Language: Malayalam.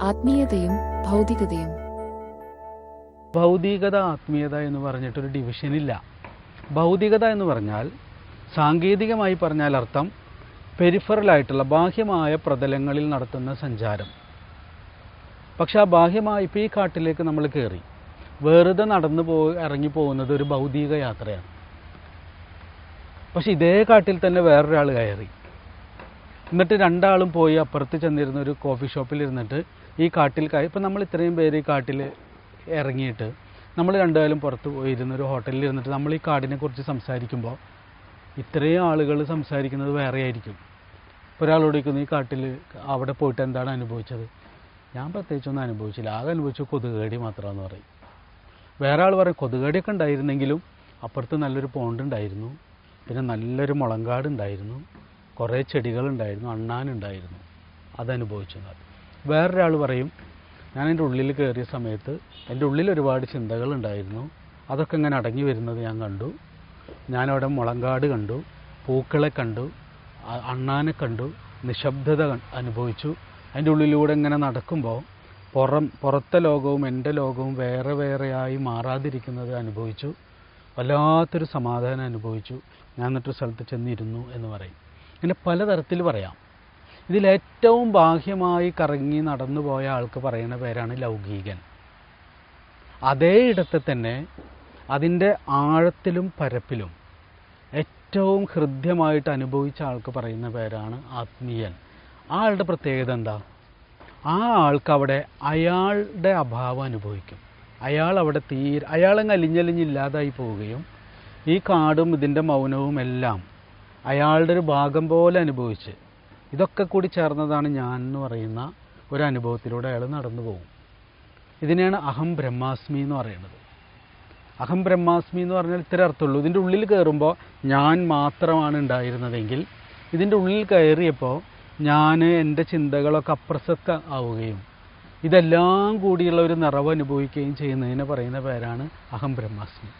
ആത്മീയതയും ഭൗതികതയും. ഭൗതികത ആത്മീയത എന്ന് പറഞ്ഞിട്ടൊരു ഡിവിഷനില്ല. ഭൗതികത എന്ന് പറഞ്ഞാൽ സാങ്കേതികമായി പറഞ്ഞാൽ അർത്ഥം പെരിഫറലായിട്ടുള്ള ബാഹ്യമായ പ്രതലങ്ങളിൽ നടത്തുന്ന സഞ്ചാരം. പക്ഷെ ആ ബാഹ്യമായ ഇപ്പോൾ ഈ കാട്ടിലേക്ക് നമ്മൾ കയറി വെറുതെ ഇറങ്ങി പോകുന്നത് ഒരു ഭൗതിക യാത്രയാണ്. പക്ഷെ ഇതേ കാട്ടിൽ തന്നെ വേറൊരാൾ കയറി, എന്നിട്ട് രണ്ടാളും പോയി അപ്പുറത്ത് ചെന്നിരുന്ന ഒരു കോഫി ഷോപ്പിൽ ഇരുന്നിട്ട് ഈ കാട്ടിൽ ഇപ്പം നമ്മൾ ഇത്രയും പേര് ഈ കാട്ടിൽ ഇറങ്ങിയിട്ട് നമ്മൾ രണ്ടുപേരും പുറത്ത് പോയിരുന്നൊരു ഹോട്ടലിൽ ഇരുന്നിട്ട് നമ്മൾ ഈ കാടിനെ കുറിച്ച് സംസാരിക്കുമ്പോൾ ഇത്രയും ആളുകൾ സംസാരിക്കുന്നത് വേറെ ആയിരിക്കും. ഇപ്പോൾ ഒരാളോട് ചോദിക്കുന്നു, ഈ കാട്ടിൽ അവിടെ പോയിട്ട് എന്താണ് അനുഭവിച്ചത്? ഞാൻ പ്രത്യേകിച്ചൊന്നും അനുഭവിച്ചില്ല, ആകെ അനുഭവിച്ചു കൊതുകേടി മാത്രമാണെന്ന് പറയും. വേറെ ആൾ പറയും കൊതുകേടിയൊക്കെ ഉണ്ടായിരുന്നെങ്കിലും അപ്പുറത്ത് നല്ലൊരു പോണ്ട് ഉണ്ടായിരുന്നു, പിന്നെ നല്ലൊരു മുളങ്കാട് ഉണ്ടായിരുന്നു, കുറേ ചെടികളുണ്ടായിരുന്നു, അണ്ണാനുണ്ടായിരുന്നു, അതനുഭവിച്ചത്. വേറൊരാൾ പറയും ഞാൻ എൻ്റെ ഉള്ളിൽ കയറിയ സമയത്ത് എൻ്റെ ഉള്ളിൽ ഒരുപാട് ചിന്തകളുണ്ടായിരുന്നു, അതൊക്കെ ഇങ്ങനെ അടങ്ങി വരുന്നത് ഞാൻ കണ്ടു. ഞാനവിടെ മുളങ്കാട് കണ്ടു, പൂക്കളെ കണ്ടു, അണ്ണാനെ കണ്ടു, നിശബ്ദത അനുഭവിച്ചു. അതിൻ്റെ ഉള്ളിലൂടെ ഇങ്ങനെ നടക്കുമ്പോൾ പുറത്തെ ലോകവും എൻ്റെ ലോകവും വേറെ വേറെയായി മാറാതിരിക്കുന്നത് അനുഭവിച്ചു. വല്ലാത്തൊരു സമാധാനം അനുഭവിച്ചു. ഞാൻ എന്നിട്ടൊരു സ്ഥലത്ത് ചെന്നിരുന്നു എന്ന് പറയും. ഇങ്ങനെ പലതരത്തിൽ പറയാം. ഇതിലേറ്റവും ബാഹ്യമായി കറങ്ങി നടന്നു പോയ ആൾക്ക് പറയുന്ന പേരാണ് ലൗകികൻ. അതേ ഇടത്ത് തന്നെ അതിൻ്റെ ആഴത്തിലും പരപ്പിലും ഏറ്റവും ഹൃദ്യമായിട്ട് അനുഭവിച്ച ആൾക്ക് പറയുന്ന പേരാണ് ആത്മീയൻ. ആ ആളുടെ പ്രത്യേകത എന്താ? ആ ആൾക്ക് അവിടെ അയാളുടെ അഭാവം അനുഭവിക്കും. അയാളവിടെ അയാളങ്ങ് അലിഞ്ഞലിഞ്ഞില്ലാതായി പോവുകയും ഈ കാടും ഇതിൻ്റെ മൗനവും എല്ലാം അയാളുടെ ഒരു ഭാഗം പോലെ അനുഭവിച്ച് ഇതൊക്കെ കൂടി ചേർന്നതാണ് ഞാൻ എന്ന് പറയുന്ന ഒരു അനുഭവത്തിലൂടെ അയാൾ നടന്നു പോകും. ഇതിനെയാണ് അഹം ബ്രഹ്മാസ്മി എന്ന് പറയുന്നത്. അഹം ബ്രഹ്മാസ്മി എന്ന് പറഞ്ഞാൽ ഇത്ര അർത്ഥമുള്ളൂ. ഇതിൻ്റെ ഉള്ളിൽ കയറുമ്പോൾ ഞാൻ മാത്രമാണ് ഉണ്ടായിരുന്നതെങ്കിൽ ഇതിൻ്റെ ഉള്ളിൽ കയറിയപ്പോൾ ഞാൻ എൻ്റെ ചിന്തകളൊക്കെ അപ്രസക്ത ആവുകയും ഇതെല്ലാം കൂടിയുള്ള ഒരു നിറവ് അനുഭവിക്കുകയും ചെയ്യുന്നതിനെ പറയുന്ന പേരാണ് അഹം ബ്രഹ്മാസ്മി.